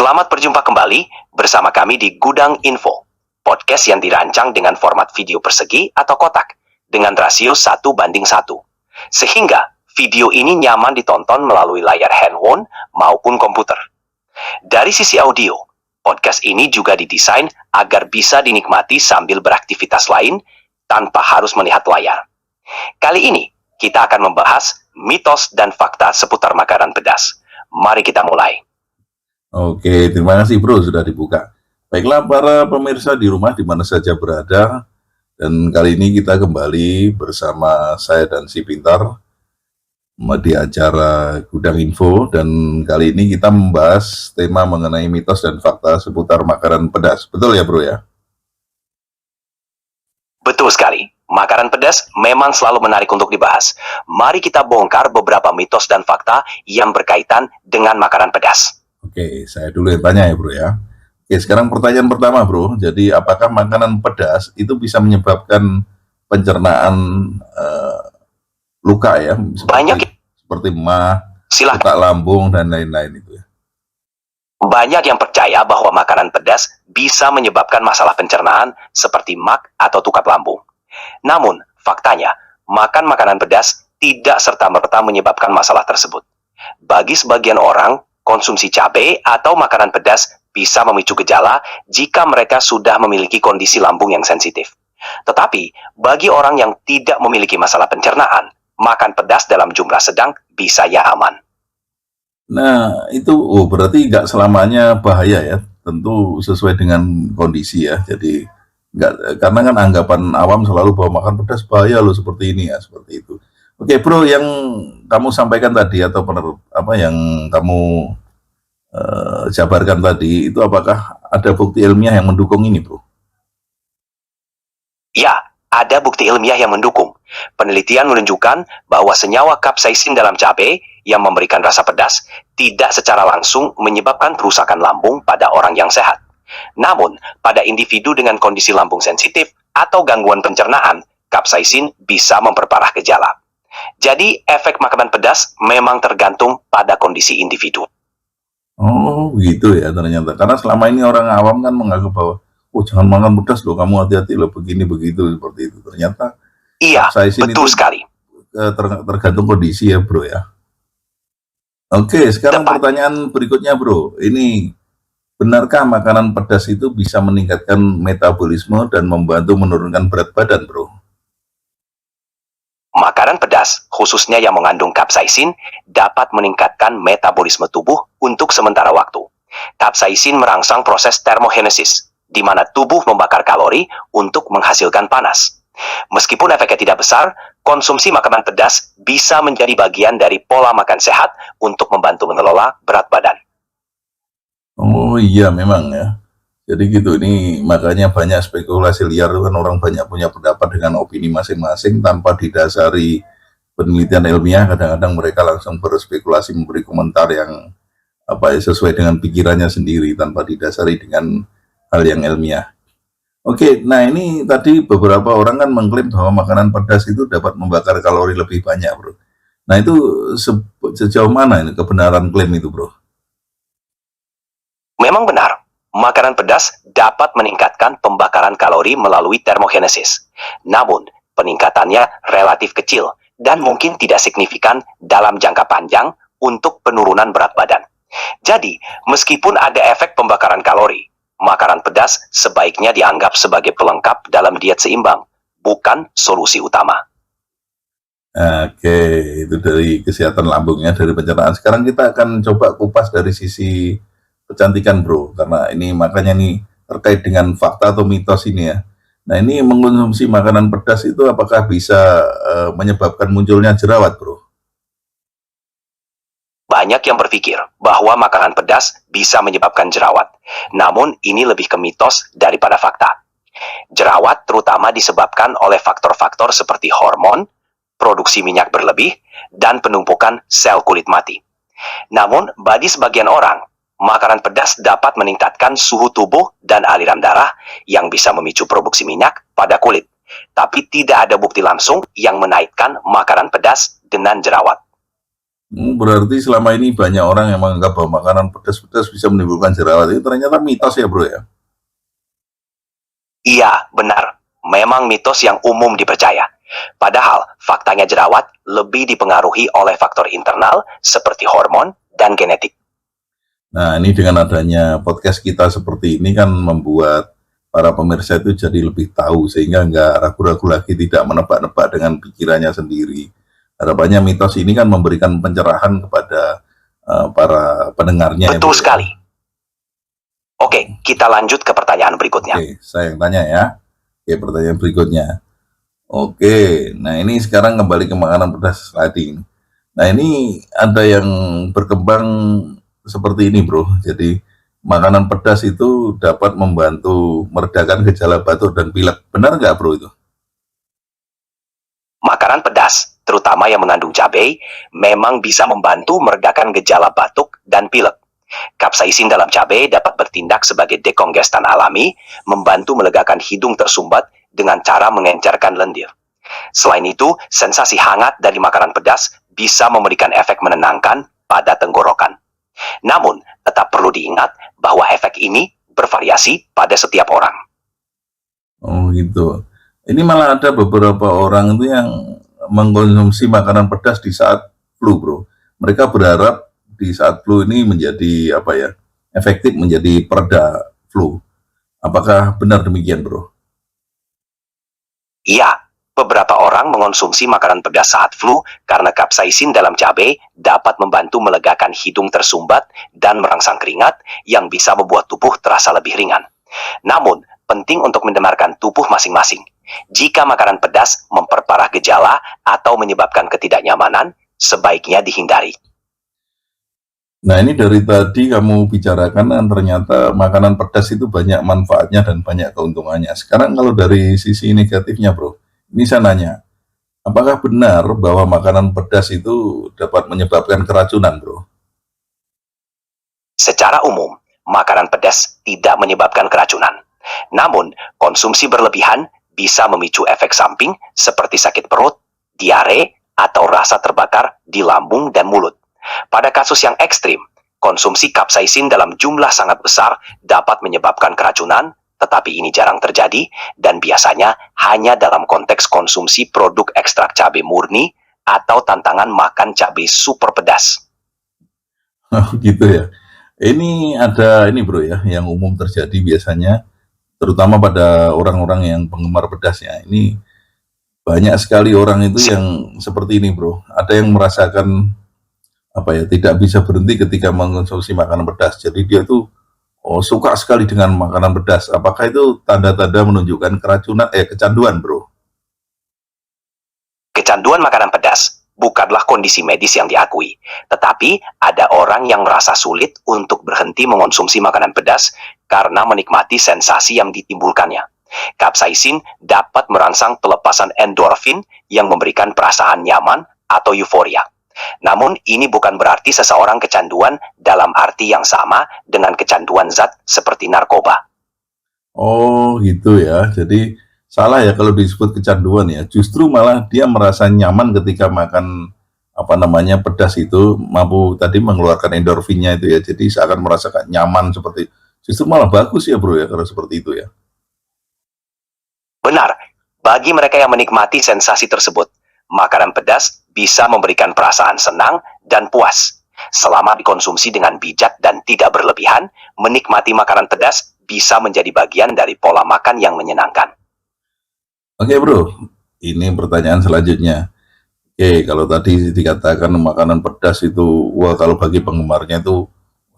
Selamat berjumpa kembali bersama kami di Gudang Info, podcast yang dirancang dengan format video persegi atau kotak dengan rasio 1:1, sehingga video ini nyaman ditonton melalui layar handphone maupun komputer. Dari sisi audio, podcast ini juga didesain agar bisa dinikmati sambil beraktivitas lain tanpa harus melihat layar. Kali ini, kita akan membahas mitos dan fakta seputar makanan pedas. Mari kita mulai. Oke, terima kasih bro sudah dibuka. Baiklah para pemirsa di rumah di mana saja berada, dan kali ini kita kembali bersama saya dan si Pintar di acara Gudang Info, dan kali ini kita membahas tema mengenai mitos dan fakta seputar makanan pedas. Betul ya bro ya? Betul sekali. Makanan pedas memang selalu menarik untuk dibahas. Mari kita bongkar beberapa mitos dan fakta yang berkaitan dengan makanan pedas. Oke, saya dulu yang tanya ya bro ya. Oke, sekarang pertanyaan pertama bro. Jadi apakah makanan pedas itu bisa menyebabkan pencernaan luka ya? Seperti emah, luka lambung dan lain-lain itu ya. Banyak yang percaya bahwa makanan pedas bisa menyebabkan masalah pencernaan seperti mak atau tukat lambung. Namun, faktanya, makan makanan pedas tidak serta-merta menyebabkan masalah tersebut. Bagi sebagian orang, konsumsi cabai atau makanan pedas bisa memicu gejala jika mereka sudah memiliki kondisi lambung yang sensitif. Tetapi, bagi orang yang tidak memiliki masalah pencernaan, makan pedas dalam jumlah sedang bisa ya aman. Nah, itu berarti nggak selamanya bahaya ya. Tentu sesuai dengan kondisi ya. Jadi, karena kan anggapan awam selalu bahwa makan pedas bahaya loh seperti ini ya, seperti itu. Oke bro, yang kamu sampaikan tadi atau yang kamu jabarkan tadi, itu apakah ada bukti ilmiah yang mendukung ini bro? Ya, ada bukti ilmiah yang mendukung. Penelitian menunjukkan bahwa senyawa kapsaisin dalam cabai yang memberikan rasa pedas tidak secara langsung menyebabkan kerusakan lambung pada orang yang sehat. Namun, pada individu dengan kondisi lambung sensitif atau gangguan pencernaan, kapsaisin bisa memperparah gejala. Jadi, efek makanan pedas memang tergantung pada kondisi individu. Oh, gitu ya ternyata. Karena selama ini orang awam kan menganggap bahwa, oh jangan makan pedas loh, kamu hati-hati loh, begini begitu seperti itu. Ternyata iya, betul sekali. Tergantung kondisi ya bro ya. Oke, sekarang pertanyaan berikutnya bro. Ini, benarkah makanan pedas itu bisa meningkatkan metabolisme dan membantu menurunkan berat badan bro? Makanan pedas, khususnya yang mengandung kapsaisin, dapat meningkatkan metabolisme tubuh untuk sementara waktu. Kapsaisin merangsang proses termogenesis, di mana tubuh membakar kalori untuk menghasilkan panas. Meskipun efeknya tidak besar, konsumsi makanan pedas bisa menjadi bagian dari pola makan sehat untuk membantu mengelola berat badan. Oh iya memang ya. Jadi gitu, ini makanya banyak spekulasi liar kan, orang banyak punya pendapat dengan opini masing-masing tanpa didasari penelitian ilmiah. Kadang-kadang mereka langsung berspekulasi, memberi komentar yang sesuai dengan pikirannya sendiri tanpa didasari dengan hal yang ilmiah. Oke, nah ini tadi beberapa orang kan mengklaim bahwa makanan pedas itu dapat membakar kalori lebih banyak bro. Nah itu sejauh mana ini kebenaran klaim itu bro? Memang benar. Makanan pedas dapat meningkatkan pembakaran kalori melalui termogenesis. Namun, peningkatannya relatif kecil dan mungkin tidak signifikan dalam jangka panjang untuk penurunan berat badan. Jadi, meskipun ada efek pembakaran kalori, makanan pedas sebaiknya dianggap sebagai pelengkap dalam diet seimbang, bukan solusi utama. Oke, itu dari kesehatan lambungnya, dari pencernaan. Sekarang kita akan coba kupas dari sisi kecantikan bro, karena ini makanya nih terkait dengan fakta atau mitos ini ya. Nah ini mengkonsumsi makanan pedas itu apakah bisa menyebabkan munculnya jerawat bro? Banyak yang berpikir bahwa makanan pedas bisa menyebabkan jerawat. Namun ini lebih ke mitos daripada fakta. Jerawat terutama disebabkan oleh faktor-faktor seperti hormon, produksi minyak berlebih, dan penumpukan sel kulit mati. Namun bagi sebagian orang, makanan pedas dapat meningkatkan suhu tubuh dan aliran darah yang bisa memicu produksi minyak pada kulit. Tapi tidak ada bukti langsung yang menaikkan makanan pedas dengan jerawat. Berarti selama ini banyak orang yang menganggap bahwa makanan pedas-pedas bisa menimbulkan jerawat. Itu ternyata mitos ya bro ya? Iya, benar. Memang mitos yang umum dipercaya. Padahal, faktanya jerawat lebih dipengaruhi oleh faktor internal seperti hormon dan genetik. Nah, ini dengan adanya podcast kita seperti ini kan membuat para pemirsa itu jadi lebih tahu sehingga nggak ragu-ragu lagi, tidak menebak-nebak dengan pikirannya sendiri. Harapannya mitos ini kan memberikan pencerahan kepada para pendengarnya ya Betul bro ya. sekali. Oke, kita lanjut ke pertanyaan berikutnya. Oke, saya yang tanya ya. Oke, pertanyaan berikutnya. Oke, nah ini sekarang kembali ke makanan pedas tadi. Nah ini ada yang berkembang seperti ini bro. Jadi makanan pedas itu dapat membantu meredakan gejala batuk dan pilek. Benar nggak bro itu? Makanan pedas, terutama yang mengandung cabai, memang bisa membantu meredakan gejala batuk dan pilek. Kapsaisin dalam cabai dapat bertindak sebagai dekongestan alami, membantu melegakan hidung tersumbat dengan cara mengencerkan lendir. Selain itu, sensasi hangat dari makanan pedas bisa memberikan efek menenangkan pada tenggorokan. Namun, tetap perlu diingat bahwa efek ini bervariasi pada setiap orang. Oh gitu. Ini malah ada beberapa orang itu yang mengkonsumsi makanan pedas di saat flu bro. Mereka berharap di saat flu ini menjadi apa ya, efektif menjadi pereda flu. Apakah benar demikian bro? Iya, beberapa orang mengonsumsi makanan pedas saat flu karena kapsaisin dalam cabai dapat membantu melegakan hidung tersumbat dan merangsang keringat yang bisa membuat tubuh terasa lebih ringan. Namun, penting untuk mendengarkan tubuh masing-masing. Jika makanan pedas memperparah gejala atau menyebabkan ketidaknyamanan, sebaiknya dihindari. Nah ini dari tadi kamu bicarakan kan ternyata makanan pedas itu banyak manfaatnya dan banyak keuntungannya. Sekarang kalau dari sisi negatifnya bro, ini saya nanya, apakah benar bahwa makanan pedas itu dapat menyebabkan keracunan bro? Secara umum, makanan pedas tidak menyebabkan keracunan. Namun, konsumsi berlebihan bisa memicu efek samping seperti sakit perut, diare, atau rasa terbakar di lambung dan mulut. Pada kasus yang ekstrim, konsumsi kapsaisin dalam jumlah sangat besar dapat menyebabkan keracunan, tetapi ini jarang terjadi dan biasanya hanya dalam konteks konsumsi produk ekstrak cabai murni atau tantangan makan cabai super pedas. Oh gitu ya. Ini ada ini bro ya, yang umum terjadi biasanya, terutama pada orang-orang yang penggemar pedas ya. Ini banyak sekali orang itu yang seperti ini bro. Ada yang merasakan apa ya, tidak bisa berhenti ketika mengkonsumsi makanan pedas. Jadi dia tuh suka sekali dengan makanan pedas. Apakah itu tanda-tanda menunjukkan keracunan kecanduan bro? Kecanduan makanan pedas bukanlah kondisi medis yang diakui, tetapi ada orang yang merasa sulit untuk berhenti mengonsumsi makanan pedas karena menikmati sensasi yang ditimbulkannya. Kapsaisin dapat merangsang pelepasan endorfin yang memberikan perasaan nyaman atau euforia. Namun, ini bukan berarti seseorang kecanduan dalam arti yang sama dengan kecanduan zat seperti narkoba. Oh gitu ya. Jadi salah ya kalau disebut kecanduan ya. Justru malah dia merasa nyaman ketika makan apa namanya pedas itu, mampu tadi mengeluarkan endorfinnya itu ya. Jadi seakan merasakan nyaman seperti, justru malah bagus ya bro ya kalau seperti itu ya. Benar, bagi mereka yang menikmati sensasi tersebut, makanan pedas bisa memberikan perasaan senang dan puas. Selama dikonsumsi dengan bijak dan tidak berlebihan, menikmati makanan pedas bisa menjadi bagian dari pola makan yang menyenangkan. Oke bro, ini pertanyaan selanjutnya. Oke, kalau tadi dikatakan makanan pedas itu, wah kalau bagi penggemarnya itu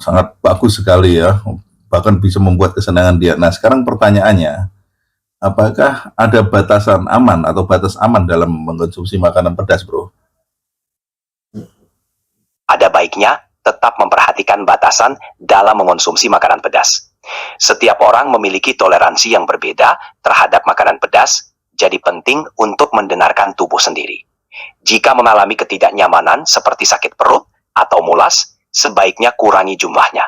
sangat bagus sekali ya, bahkan bisa membuat kesenangan dia. Nah sekarang pertanyaannya, apakah ada batasan aman atau batas aman dalam mengkonsumsi makanan pedas bro? Ada baiknya tetap memperhatikan batasan dalam mengonsumsi makanan pedas. Setiap orang memiliki toleransi yang berbeda terhadap makanan pedas, jadi penting untuk mendengarkan tubuh sendiri. Jika mengalami ketidaknyamanan seperti sakit perut atau mulas, sebaiknya kurangi jumlahnya.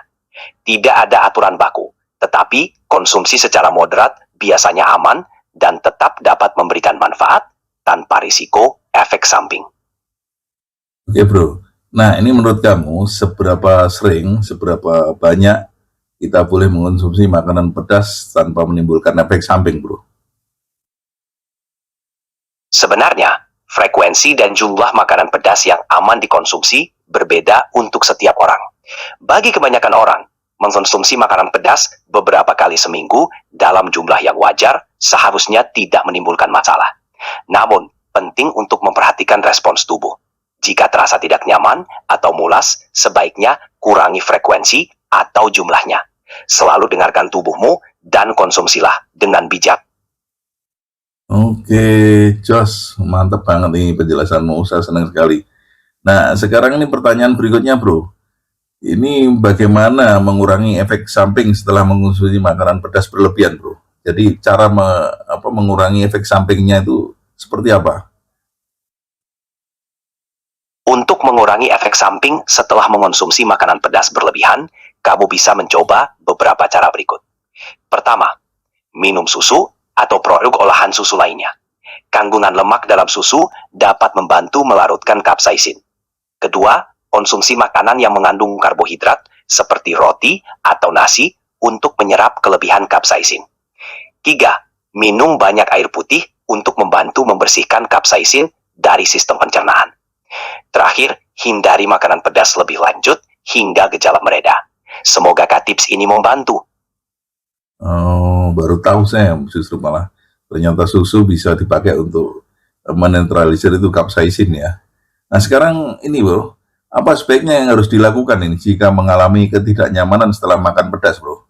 Tidak ada aturan baku, tetapi konsumsi secara moderat biasanya aman dan tetap dapat memberikan manfaat tanpa risiko efek samping. Oke bro, Nah, ini menurut kamu seberapa sering, seberapa banyak kita boleh mengonsumsi makanan pedas tanpa menimbulkan efek samping, bro? Sebenarnya, frekuensi dan jumlah makanan pedas yang aman dikonsumsi berbeda untuk setiap orang. Bagi kebanyakan orang, mengkonsumsi makanan pedas beberapa kali seminggu dalam jumlah yang wajar seharusnya tidak menimbulkan masalah. Namun, penting untuk memperhatikan respons tubuh. Jika terasa tidak nyaman atau mulas, sebaiknya kurangi frekuensi atau jumlahnya. Selalu dengarkan tubuhmu dan konsumsilah dengan bijak. Oke, Jos, mantap banget nih penjelasanmu, saya senang sekali. Nah, sekarang ini pertanyaan berikutnya, bro. Ini bagaimana mengurangi efek samping setelah mengonsumsi makanan pedas berlebihan, bro? Jadi cara mengurangi efek sampingnya itu seperti apa? Untuk mengurangi efek samping setelah mengonsumsi makanan pedas berlebihan, kamu bisa mencoba beberapa cara berikut. Pertama, minum susu atau produk olahan susu lainnya. Kandungan lemak dalam susu dapat membantu melarutkan kapsaisin. Kedua, konsumsi makanan yang mengandung karbohidrat seperti roti atau nasi untuk menyerap kelebihan kapsaisin. Tiga, minum banyak air putih untuk membantu membersihkan kapsaisin dari sistem pencernaan. Terakhir, hindari makanan pedas lebih lanjut hingga gejala mereda. Semoga tips ini membantu. Oh, baru tahu saya justru malah ternyata susu bisa dipakai untuk menetralisir itu kapsaisin ya. Nah sekarang ini bro, apa sebaiknya yang harus dilakukan ini jika mengalami ketidaknyamanan setelah makan pedas bro?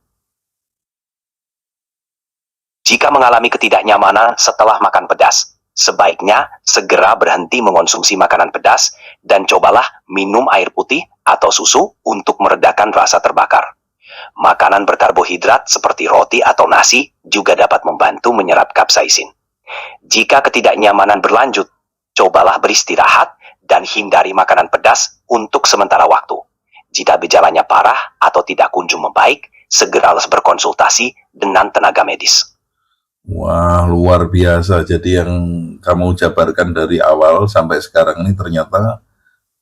Jika mengalami ketidaknyamanan setelah makan pedas, sebaiknya segera berhenti mengonsumsi makanan pedas dan cobalah minum air putih atau susu untuk meredakan rasa terbakar. Makanan berkarbohidrat seperti roti atau nasi juga dapat membantu menyerap kapsaisin. Jika ketidaknyamanan berlanjut, cobalah beristirahat dan hindari makanan pedas untuk sementara waktu. Jika gejalanya parah atau tidak kunjung membaik, segeralah berkonsultasi dengan tenaga medis. Wah, luar biasa. Jadi yang kamu jabarkan dari awal sampai sekarang ini ternyata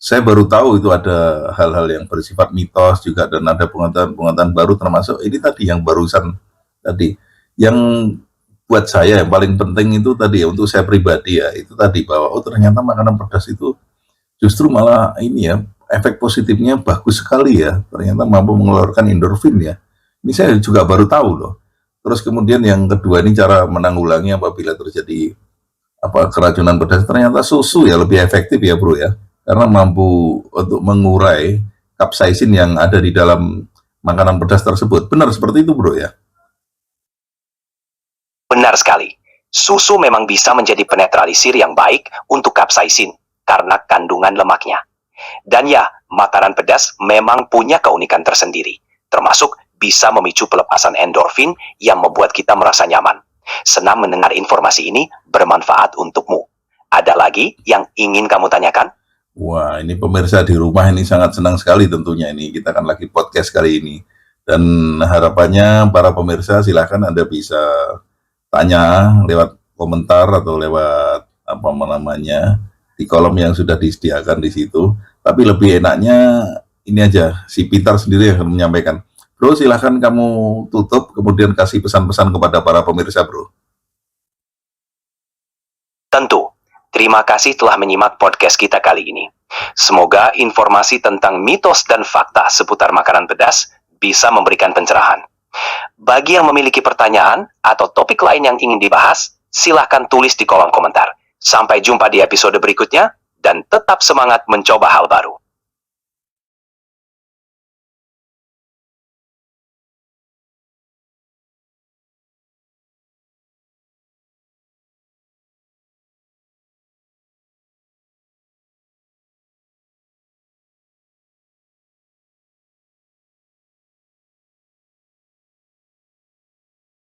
saya baru tahu itu ada hal-hal yang bersifat mitos juga dan ada pengetahuan-pengetahuan baru termasuk ini tadi yang barusan tadi. Yang buat saya yang paling penting itu tadi ya untuk saya pribadi ya, itu tadi bahwa oh ternyata makanan pedas itu justru malah ini ya, efek positifnya bagus sekali ya. Ternyata mampu mengeluarkan endorfin ya. Ini saya juga baru tahu loh. Terus kemudian yang kedua ini cara menanggulangi apabila terjadi keracunan pedas, ternyata susu ya lebih efektif ya bro ya, karena mampu untuk mengurai kapsaisin yang ada di dalam makanan pedas tersebut. Benar seperti itu bro ya? Benar sekali. Susu memang bisa menjadi penetralisir yang baik untuk kapsaisin karena kandungan lemaknya. Dan ya, makanan pedas memang punya keunikan tersendiri, termasuk bisa memicu pelepasan endorfin yang membuat kita merasa nyaman. Senang mendengar informasi ini bermanfaat untukmu. Ada lagi yang ingin kamu tanyakan? Wah, ini pemirsa di rumah ini sangat senang sekali tentunya ini. Kita kan lagi podcast kali ini. Dan harapannya para pemirsa silahkan Anda bisa tanya lewat komentar atau lewat di kolom yang sudah disediakan di situ. Tapi lebih enaknya ini aja, si Peter sendiri yang akan menyampaikan. Bro, silahkan kamu tutup, kemudian kasih pesan-pesan kepada para pemirsa, bro. Tentu. Terima kasih telah menyimak podcast kita kali ini. Semoga informasi tentang mitos dan fakta seputar makanan pedas bisa memberikan pencerahan. Bagi yang memiliki pertanyaan atau topik lain yang ingin dibahas, silahkan tulis di kolom komentar. Sampai jumpa di episode berikutnya, dan tetap semangat mencoba hal baru.